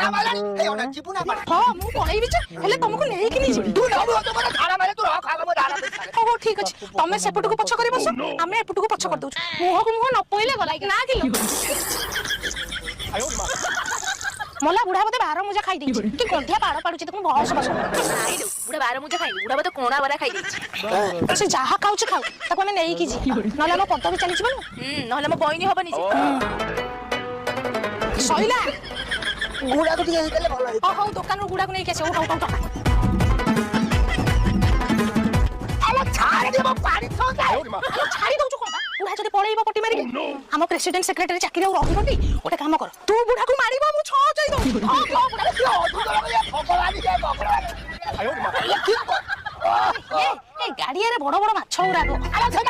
ଝାଡ଼ା ମାଇଲାଣି ଏ ଅନା ଯିବୁ ନା କଣ ହଁ ମୁଁ ପଳେଇବି ଯେ ହେଲେ ତମକୁ ନେଇକି ନି ଯିବି ତୁ ନବୁ ତ ମାନେ ଝାଡ଼ା ମାଇଲେ ତୁ ରଖ ଆଗ ମୁଁ ଝାଡ଼ା ପଇସା ହଉ ଠିକ ଅଛି ତମେ ସେପଟକୁ ପଛ କରି ବସ ଆମେ ଏପଟକୁ ପଛ କରି ଦଉଛୁ ମୁହଁକୁ ମୁହଁ ନ ପଇଲେ ଗଲା ନା କିଲୋ ମଲା ବୁଢା ବୋଧେ ବାର ମୁଜା ଖାଇ ଦେଇଛି କି ଗନ୍ଧିଆ ବାଳ ପାଡୁଛି ତାକୁ ବହସ ବସ ନାଇଲୋ ବୁଢା ବାର ମୁଜା ଖାଇନି ବୁଢା ବୋଧେ କୋଣା ବରା ଖାଇ ଦେଇଛି ସେ ଯାହା ଖାଉଛି ଖାଉ ତାକୁ ଆମେ ନେଇକି ଯିବା ନହେଲେ ଆମ ପଦ ବି ଚାଲିଯିବ ନା ନହେଲେ ମୋ ବଇନି ହବନି ଯେ ସଇଲା ଗୁଡ଼ାକୁ ଟିକେ ହେଇଗଲେ ଭଲ ହେଇଛି ହଉ ଦୋକାନରୁ ଗୁଡାକୁ ନେଇକି ଆସିବ ଉଠ ଉଠ ଆଲୋ ଛାଡ଼ି ଦେ ମୋ ପାଣି ଥଣ୍ଡା ଛାଡ଼ି ଦଉଛୁ କଣ ବୁଢା ଯଦି ପଳେଇବ ପଟି ମାରିକି ଆମ ପ୍ରେସିଡେଣ୍ଟ ସେକ୍ରେଟାରୀ ଚାକିରି ଆଉ ରହିବନି ଗୋଟେ କାମ କର ତୁ ବୁଢାକୁ ମାରିବ ମୁଁ ଛଅ ଯାଇ ଦଉଛି ଭଗବାନ ଏ ଗାଡିଆରେ ବଡ ବଡ ମାଛ ଗୁଡାକ ଆଲୋ ସେ